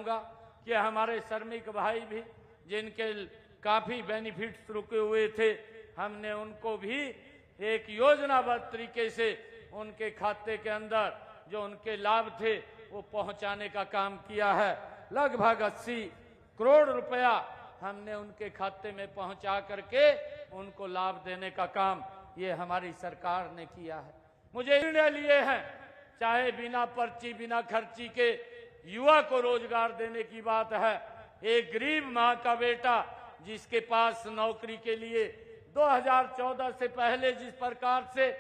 होगा कि हमारे श्रमिक भाई भी जिनके काफी बेनिफिट्स रुके हुए थे, हमने उनको भी एक योजनाबद्ध तरीके से उनके खाते के अंदर जो उनके लाभ थे वो पहुंचाने का काम किया है। लगभग 80 करोड़ रुपया हमने उनके खाते में पहुंचा करके उनको लाभ देने का काम ये हमारी सरकार ने किया है। मुझे निर्णय लिए हैं, चाहे बिना पर्ची बिना खर्ची के युवा को रोजगार देने की बात है। एक गरीब माँ का बेटा जिसके पास नौकरी के लिए 2014 से पहले जिस प्रकार से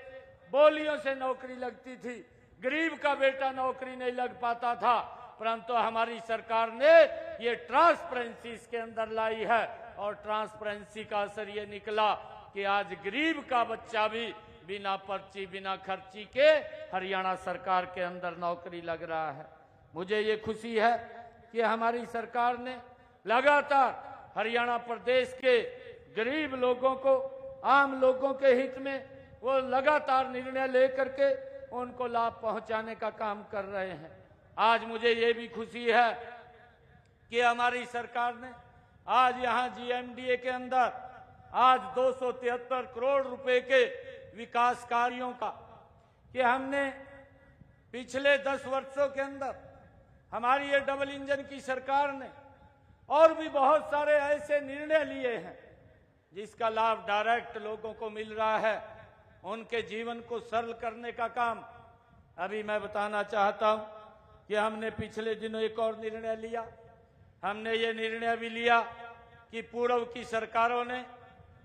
बोलियों से नौकरी लगती थी, गरीब का बेटा नौकरी नहीं लग पाता था, परंतु हमारी सरकार ने ये ट्रांसपेरेंसी इसके अंदर लाई है और ट्रांसपेरेंसी का असर ये निकला कि आज गरीब का बच्चा भी बिना पर्ची बिना खर्ची के हरियाणा सरकार के अंदर नौकरी लग रहा है। मुझे ये खुशी है कि हमारी सरकार ने लगातार हरियाणा प्रदेश के गरीब लोगों को, आम लोगों के हित में वो लगातार निर्णय लेकर के उनको लाभ पहुंचाने का काम कर रहे हैं। आज मुझे ये भी खुशी है कि हमारी सरकार ने आज यहाँ GMDA के अंदर आज 273 करोड़ रुपए के विकास कार्यों का कि हमने पिछले 10 वर्षों के अंदर हमारी ये डबल इंजन की सरकार ने और भी बहुत सारे ऐसे निर्णय लिए हैं जिसका लाभ डायरेक्ट लोगों को मिल रहा है। उनके जीवन को सरल करने का काम अभी मैं बताना चाहता हूं कि हमने पिछले दिनों एक और निर्णय लिया। हमने ये निर्णय भी लिया कि पूर्व की सरकारों ने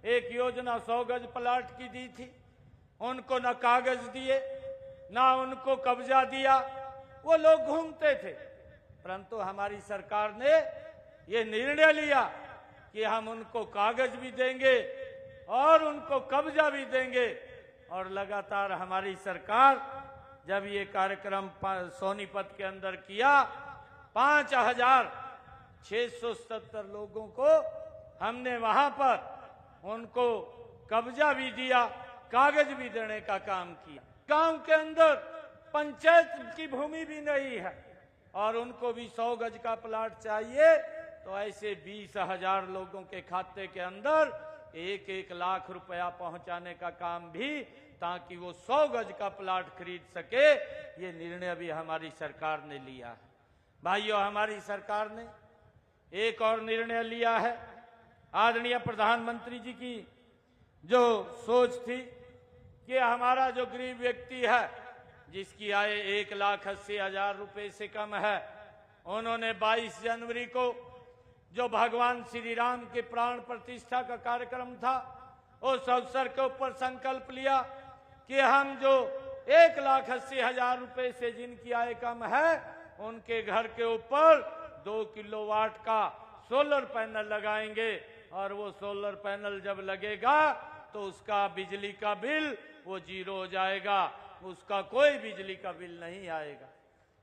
एक योजना 100 गज प्लाट की दी थी, उनको न कागज दिए ना उनको कब्जा दिया, वो लोग घूमते थे, परंतु हमारी सरकार ने ये निर्णय लिया कि हम उनको कागज भी देंगे और उनको कब्जा भी देंगे। और लगातार हमारी सरकार जब ये कार्यक्रम सोनीपत के अंदर किया, 5670 लोगों को हमने वहां पर उनको कब्जा भी दिया, कागज भी देने का काम किया। गांव के अंदर पंचायत की भूमि भी नहीं है और उनको भी 100 गज का प्लाट चाहिए, तो ऐसे 20,000 लोगों के खाते के अंदर 1-1 लाख रुपया पहुंचाने का काम भी, ताकि वो 100 गज का प्लाट खरीद सके, ये निर्णय भी हमारी सरकार ने लिया है। भाइयों, हमारी सरकार ने एक और निर्णय लिया है। आदरणीय प्रधानमंत्री जी की जो सोच थी कि हमारा जो गरीब व्यक्ति है जिसकी आय 1,80,000 रुपए से कम है, उन्होंने 22 जनवरी को जो भगवान श्री राम के प्राण प्रतिष्ठा का कार्यक्रम था, उस अवसर के ऊपर संकल्प लिया कि हम जो 1,80,000 रुपए से जिनकी आय कम है, उनके घर के ऊपर 2 किलोवाट का सोलर पैनल लगाएंगे और वो सोलर पैनल जब लगेगा तो उसका बिजली का बिल वो 0 हो जाएगा, उसका कोई बिजली का बिल नहीं आएगा।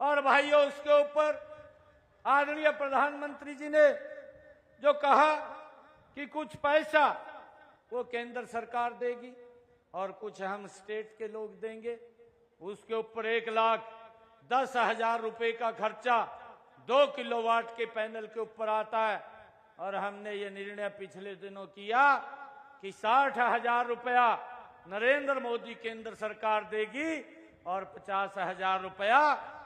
और भाइयों, उसके ऊपर आदरणीय प्रधानमंत्री जी ने जो कहा कि कुछ पैसा वो केंद्र सरकार देगी और कुछ हम स्टेट के लोग देंगे, उसके ऊपर 1,10,000 रुपए का खर्चा 2 किलोवाट के पैनल के ऊपर आता है। और हमने ये निर्णय पिछले दिनों किया कि 60,000 रुपया नरेंद्र मोदी केंद्र सरकार देगी और 50,000 रुपया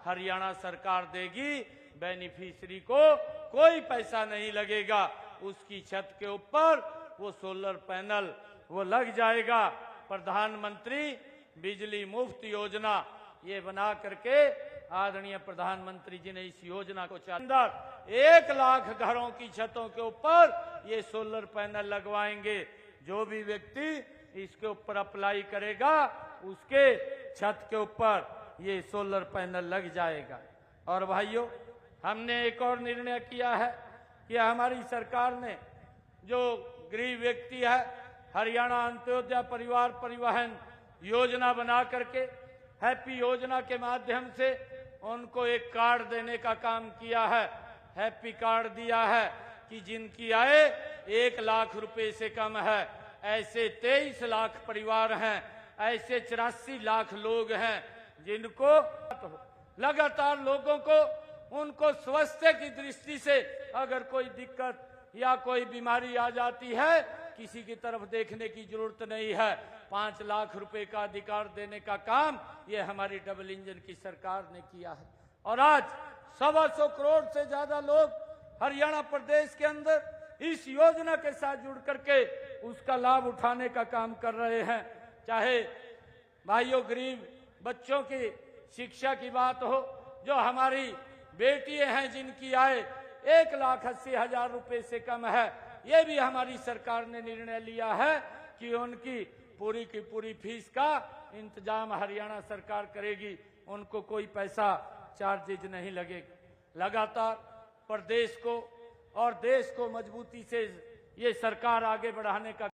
हरियाणा सरकार देगी। बेनिफिशियरी को कोई पैसा नहीं लगेगा, उसकी छत के ऊपर वो सोलर पैनल वो लग जाएगा। प्रधानमंत्री बिजली मुफ्त योजना ये बना करके आदरणीय प्रधानमंत्री जी ने इस योजना को अंदर 1 लाख घरों की छतों के ऊपर ये सोलर पैनल लगवाएंगे। जो भी व्यक्ति इसके ऊपर अप्लाई करेगा उसके छत के ऊपर ये सोलर पैनल लग जाएगा। और भाइयों, हमने एक और निर्णय किया है कि हमारी सरकार ने जो गरीब व्यक्ति है, हरियाणा अंत्योदय परिवार परिवहन योजना बना करके हैप्पी योजना के माध्यम से उनको एक कार्ड देने का काम किया है। हैप्पी कार्ड दिया है कि जिनकी आय 1 लाख रुपए से कम है, ऐसे 23 लाख परिवार हैं, ऐसे 84 लाख लोग हैं जिनको लगातार लोगों को उनको स्वास्थ्य की दृष्टि से अगर कोई दिक्कत या कोई बीमारी आ जाती है, किसी की तरफ देखने की जरूरत नहीं है। 5 लाख रुपए का अधिकार देने का काम ये हमारी डबल इंजन की सरकार ने किया है। और आज 125 करोड़ से ज्यादा लोग हरियाणा प्रदेश के अंदर इस योजना के साथ जुड़ करके उसका लाभ उठाने का काम कर रहे हैं। चाहे भाइयों गरीब बच्चों की शिक्षा की बात हो, जो हमारी बेटियां हैं जिनकी आय 1,80,000 रुपए से कम है, ये भी हमारी सरकार ने निर्णय लिया है कि उनकी पूरी की पूरी फीस का इंतजाम हरियाणा सरकार करेगी, उनको कोई पैसा चार्जेज नहीं लगेगा। लगातार प्रदेश को और देश को मजबूती से ये सरकार आगे बढ़ाने का